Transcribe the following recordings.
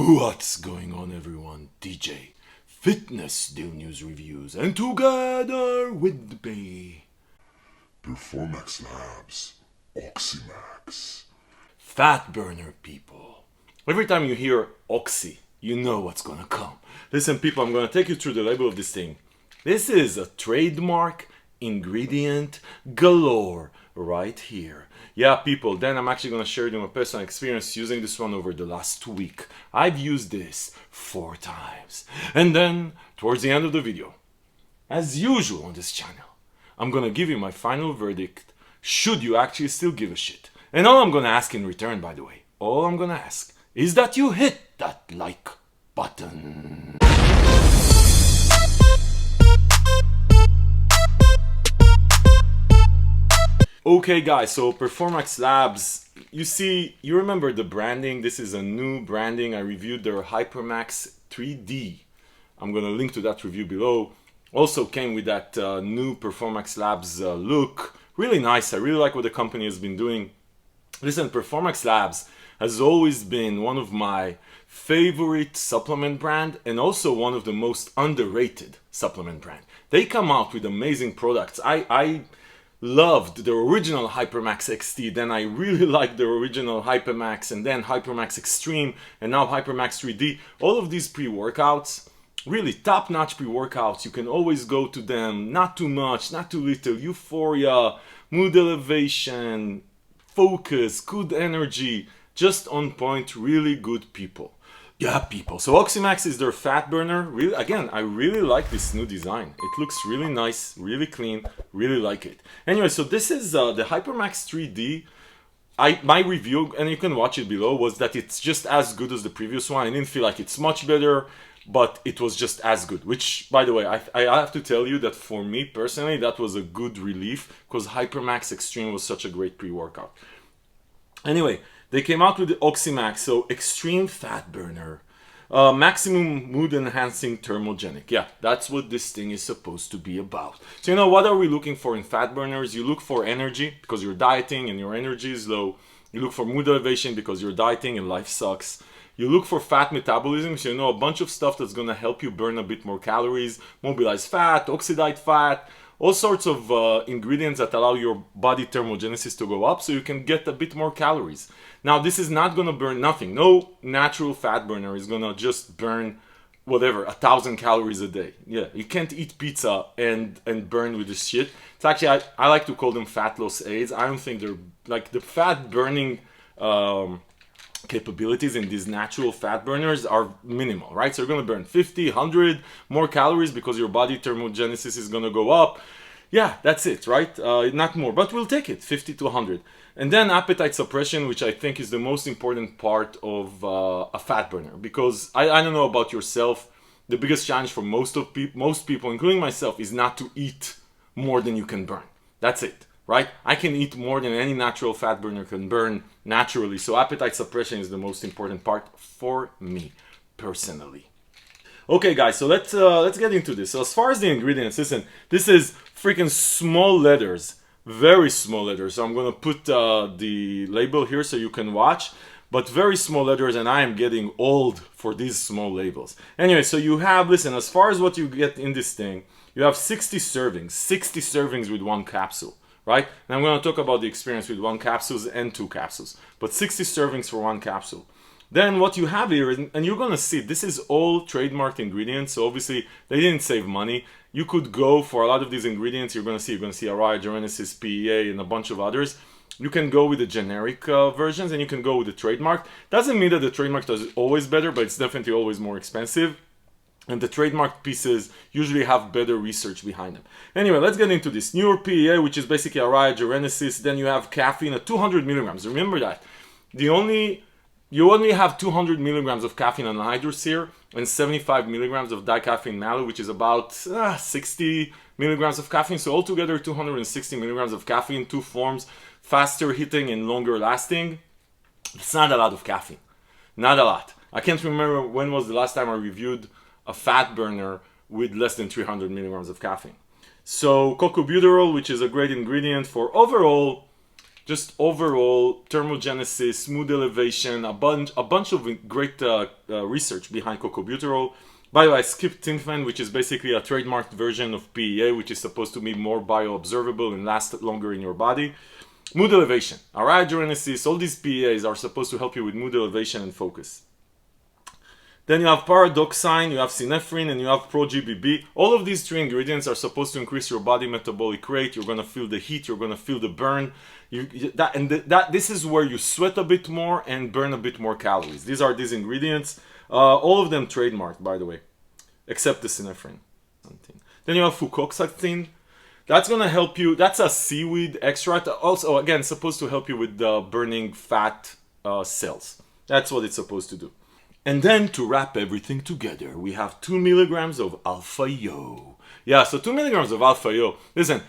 What's going on, everyone? DJ Fitness Deal News Reviews, and together with me, Performax Labs, OxyMax Fat Burner people. Every time you hear Oxy, you know what's gonna come. Listen, people, I'm gonna take you through the label of this thing. This is a trademark ingredient galore right here. Yeah, people, then I'm actually gonna share with you my personal experience using this one over the last week. I've used this 4 times. And then, towards the end of the video, as usual on this channel, I'm gonna give you my final verdict, should you actually still give a shit. And all I'm gonna ask in return, by the way, all I'm gonna ask is that you hit that like button. Okay guys, so Performax Labs, you remember the branding. This is a new branding. I reviewed their HyperMax 3D. I'm gonna link to that review below. Also came with that new Performax Labs look. Really nice. I really like what the company has been doing. Listen, Performax Labs has always been one of my favorite supplement brand and also one of the most underrated supplement brand. They come out with amazing products. I loved the original HyperMax XT, then I really liked the original HyperMax, and then HyperMax Extreme, and now HyperMax 3D. All of these pre-workouts, really top-notch pre-workouts. You can always go to them, not too much, not too little. Euphoria, mood elevation, focus, good energy, just on point, really good people. Yeah, people. So OxyMax is their fat burner. Really, again, I really like this new design. It looks really nice, really clean, really like it. Anyway, so this is the HyperMax 3D. My review, and you can watch it below, was that it's just as good as the previous one. I didn't feel like it's much better, but it was just as good. Which, by the way, I have to tell you that for me personally, that was a good relief because HyperMax Extreme was such a great pre-workout. Anyway, they came out with the OxyMax, so extreme fat burner, maximum mood enhancing thermogenic. Yeah, that's what this thing is supposed to be about. So what are we looking for in fat burners? You look for energy because you're dieting and your energy is low. You look for mood elevation because you're dieting and life sucks. You look for fat metabolism, so a bunch of stuff that's gonna help you burn a bit more calories, mobilize fat, oxidize fat, all sorts of ingredients that allow your body thermogenesis to go up so you can get a bit more calories. Now, this is not gonna burn nothing. No natural fat burner is gonna just burn whatever, 1,000 calories a day. Yeah, you can't eat pizza and burn with this shit. It's actually, I like to call them fat loss aids. I don't think they're, like, the fat burning capabilities in these natural fat burners are minimal, right? So you're going to burn 50, 100 more calories because your body thermogenesis is going to go up. Yeah, that's it, right? Not more, but we'll take it, 50 to 100. And then appetite suppression, which I think is the most important part of a fat burner, because I don't know about yourself, the biggest challenge for most people, including myself, is not to eat more than you can burn. That's it. Right? I can eat more than any natural fat burner can burn naturally. So appetite suppression is the most important part for me personally. Okay, guys, so let's get into this. So as far as the ingredients, listen, this is freaking small letters, very small letters. So I'm gonna put the label here so you can watch, but very small letters, and I am getting old for these small labels. Anyway, so you have, listen, as far as what you get in this thing, you have 60 servings with 1 capsule. Right? And I'm going to talk about the experience with 1 capsules and 2 capsules, but 60 servings for 1 capsule. Then what you have here, and you're going to see, this is all trademarked ingredients, so obviously they didn't save money. You could go for a lot of these ingredients, you're going to see Araya, Genesis, PEA, and a bunch of others. You can go with the generic versions, and you can go with the trademark. Doesn't mean that the trademark is always better, but it's definitely always more expensive. And the trademark pieces usually have better research behind them. Anyway, let's get into this. Newer PEA, which is basically Araya, Genesis. Then you have caffeine at 200 milligrams. Remember that. You only have 200 milligrams of caffeine anhydrous here and 75 milligrams of dicaffeine mallow, which is about 60 milligrams of caffeine. So altogether, 260 milligrams of caffeine, 2 forms, faster hitting and longer lasting. It's not a lot of caffeine. Not a lot. I can't remember when was the last time I reviewed a fat burner with less than 300 milligrams of caffeine. So cocobuterol, which is a great ingredient for overall just overall thermogenesis, smooth elevation, a bunch of great research behind cocobutyrol. By the way, I skipped Tinfan, which is basically a trademarked version of PEA, which is supposed to be more bioobservable and last longer in your body. Mood elevation, aroiogenesis, all these PEAs are supposed to help you with mood elevation and focus. Then you have paradoxine, you have synephrine, and you have pro-GBB. All of these three ingredients are supposed to increase your body metabolic rate. You're going to feel the heat, you're going to feel the burn. This is where you sweat a bit more and burn a bit more calories. These are these ingredients. All of them trademarked, by the way, except the synephrine. Then you have fucoxanthin. That's going to help you. That's a seaweed extract. Also, again, supposed to help you with burning fat cells. That's what it's supposed to do. And then to wrap everything together, we have 2 milligrams of alpha-yo. Yeah, so 2 milligrams of alpha-yo. Listen,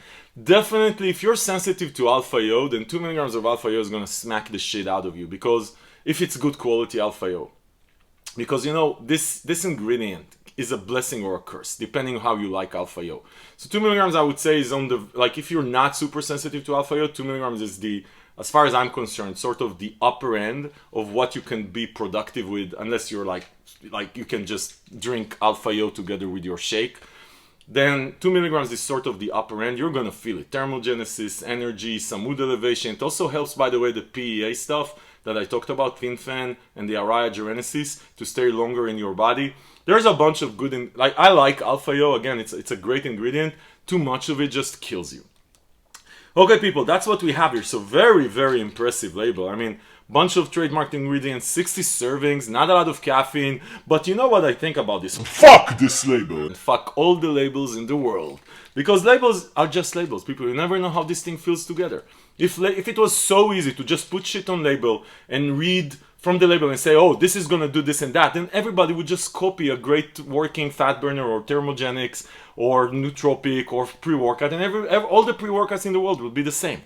definitely if you're sensitive to alpha-yo, then 2 milligrams of alpha-yo is going to smack the shit out of you. Because if it's good quality alpha-yo. Because, you know, this ingredient is a blessing or a curse, depending on how you like alpha-yo. So 2 milligrams, I would say, is on the, like, if you're not super sensitive to alpha-yo, 2 milligrams is the, as far as I'm concerned, sort of the upper end of what you can be productive with, unless you're like you can just drink alpha-yo together with your shake. Then 2 milligrams is sort of the upper end. You're gonna feel it. Thermogenesis, energy, some mood elevation. It also helps, by the way, the PEA stuff that I talked about, Tinfan and the aroiogenesis, to stay longer in your body. There's a bunch of good, I like alpha-yo. Again, it's a great ingredient. Too much of it just kills you. Okay, people, that's what we have here. So very, very impressive label. I mean, bunch of trademarked ingredients, 60 servings, not a lot of caffeine. But you know what I think about this? Fuck this label. And fuck all the labels in the world. Because labels are just labels. People, you never know how this thing feels together. If it was so easy to just put shit on label and read from the label and say, oh, this is going to do this and that, then everybody would just copy a great working fat burner or thermogenics or nootropic or pre-workout, and all the pre-workouts in the world will be the same,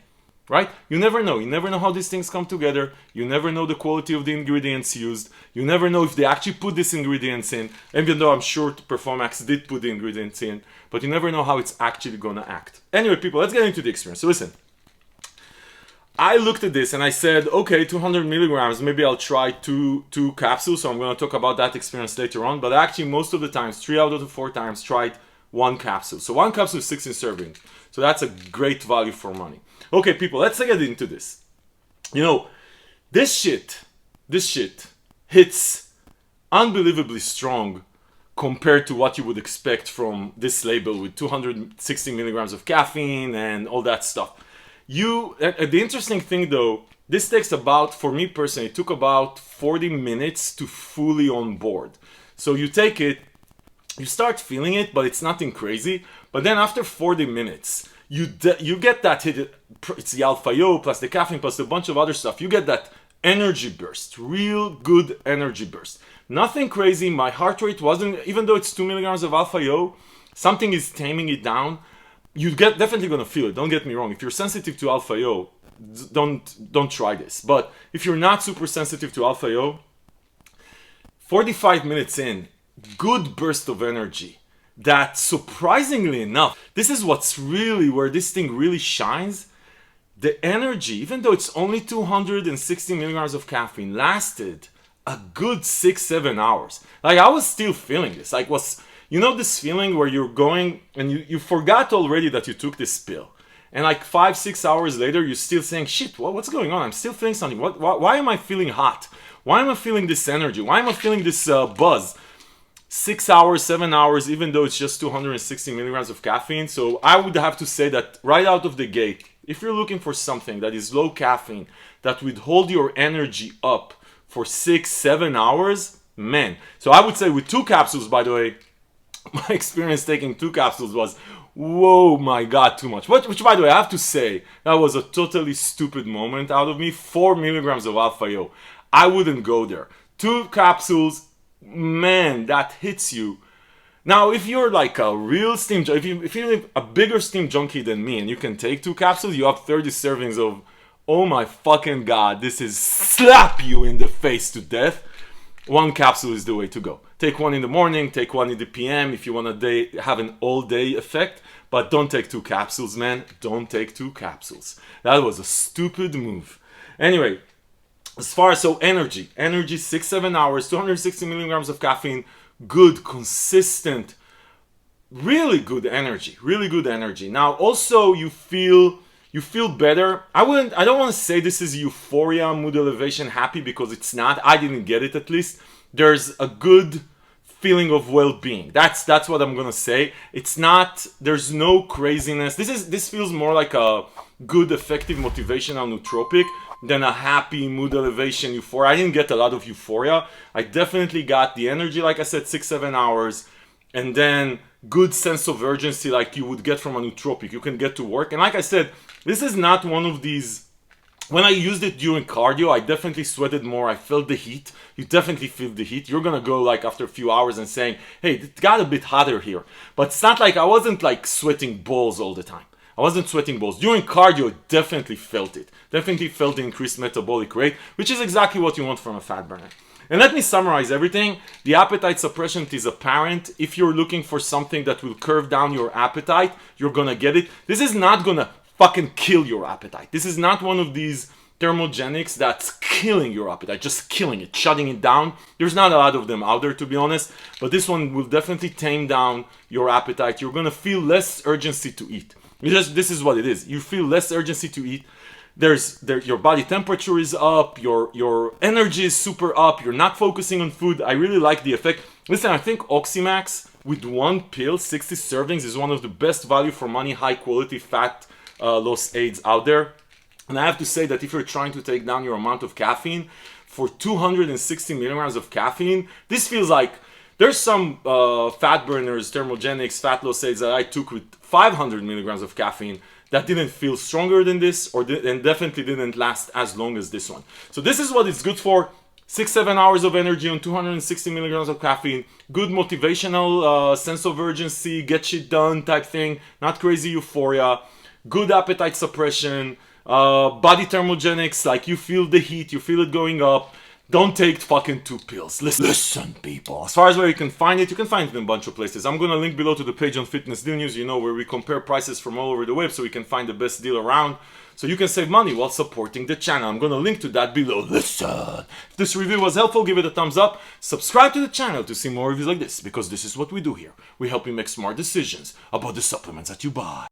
right? You never know. You never know how these things come together. You never know the quality of the ingredients used. You never know if they actually put these ingredients in, even though I'm sure Performax did put the ingredients in, but you never know how it's actually going to act. Anyway, people, let's get into the experience. So listen. I looked at this and I said, okay, 200 milligrams, maybe I'll try two capsules. So I'm going to talk about that experience later on. But actually, most of the times, 3 out of the 4 times, tried 1 capsule. So 1 capsule is 16 servings. So that's a great value for money. Okay, people, let's get into this. You know, this shit hits unbelievably strong compared to what you would expect from this label with 260 milligrams of caffeine and all that stuff. The interesting thing though, this takes about, for me personally, it took about 40 minutes to fully on board. So you take it, you start feeling it, but it's nothing crazy. But then after 40 minutes, you get that hit. It's the alpha-yo plus the caffeine plus a bunch of other stuff. You get that energy burst, real good energy burst. Nothing crazy. My heart rate wasn't, even though it's 2 milligrams of alpha-yo, something is taming it down. You're definitely gonna feel it. Don't get me wrong. If you're sensitive to alpha-yo, don't try this. But if you're not super sensitive to alpha-yo, 45 minutes in, good burst of energy. That surprisingly enough, this is what's really where this thing really shines. The energy, even though it's only 260 milligrams of caffeine, lasted a good 6-7 hours. Like I was still feeling this. Like you know this feeling where you're going and you forgot already that you took this pill. And like 5-6 hours later, you're still saying, shit, what's going on? I'm still feeling something. Why am I feeling hot? Why am I feeling this energy? Why am I feeling this buzz? 6 hours, 7 hours, even though it's just 260 milligrams of caffeine. So I would have to say that right out of the gate, if you're looking for something that is low caffeine, that would hold your energy up for 6-7 hours, man. So I would say with 2 capsules, by the way, my experience taking 2 capsules was, whoa, my God, too much. Which, by the way, I have to say, that was a totally stupid moment out of me. 4 milligrams of alpha-yo. I wouldn't go there. 2 capsules, man, that hits you. Now, if you're like a real steam, if you're a bigger steam junkie than me and you can take 2 capsules, you have 30 servings of, oh my fucking God, this is slap you in the face to death. one capsule is the way to go. Take one in the morning, take one in the PM if you want to have an all-day effect, but don't take 2 capsules, man. Don't take 2 capsules. That was a stupid move. Anyway, as far as energy 6-7 hours, 260 milligrams of caffeine, good, consistent, really good energy. Now also you feel better. I don't want to say this is euphoria, mood elevation, happy, because it's not. I didn't get it. At least there's a good feeling of well-being. That's what I'm gonna say. It's not, there's no craziness. This feels more like a good, effective motivational nootropic than a happy mood elevation euphoria. I didn't get a lot of euphoria. I definitely got the energy, like I said, 6-7 hours, and then good sense of urgency like you would get from a nootropic. You can get to work. And like I said, this is not one of these, when I used it during cardio, I definitely sweated more. I felt the heat. You definitely feel the heat. You're gonna go like after a few hours and saying, hey, it got a bit hotter here. But it's not like, I wasn't like sweating balls all the time. I wasn't sweating balls. During cardio, definitely felt it. Definitely felt the increased metabolic rate, which is exactly what you want from a fat burner. And let me summarize everything. The appetite suppression is apparent. If you're looking for something that will curve down your appetite, you're gonna get it. This is not gonna fucking kill your appetite. This is not one of these thermogenics that's killing your appetite, just killing it, shutting it down. There's not a lot of them out there, to be honest, but this one will definitely tame down your appetite. You're gonna feel less urgency to eat. This is what it is. You feel less urgency to eat. Your body temperature is up, your energy is super up, you're not focusing on food. I really like the effect. Listen, I think OxyMax with 1 pill, 60 servings, is one of the best value for money, high quality fat loss aids out there. And I have to say that if you're trying to take down your amount of caffeine, for 260 milligrams of caffeine, this feels like, there's some fat burners, thermogenics, fat loss aids that I took with 500 milligrams of caffeine that didn't feel stronger than this, and definitely didn't last as long as this one. So this is what it's good for. 6-7 hours of energy on 260 milligrams of caffeine. Good motivational sense of urgency, get shit done type thing. Not crazy euphoria. Good appetite suppression. Body thermogenics, like you feel the heat, you feel it going up. Don't take fucking 2 pills. Listen, people. As far as where you can find it in a bunch of places. I'm gonna link below to the page on Fitness Deal News, where we compare prices from all over the web so we can find the best deal around. So you can save money while supporting the channel. I'm gonna link to that below. Listen. If this review was helpful, give it a thumbs up. Subscribe to the channel to see more reviews like this, because this is what we do here. We help you make smart decisions about the supplements that you buy.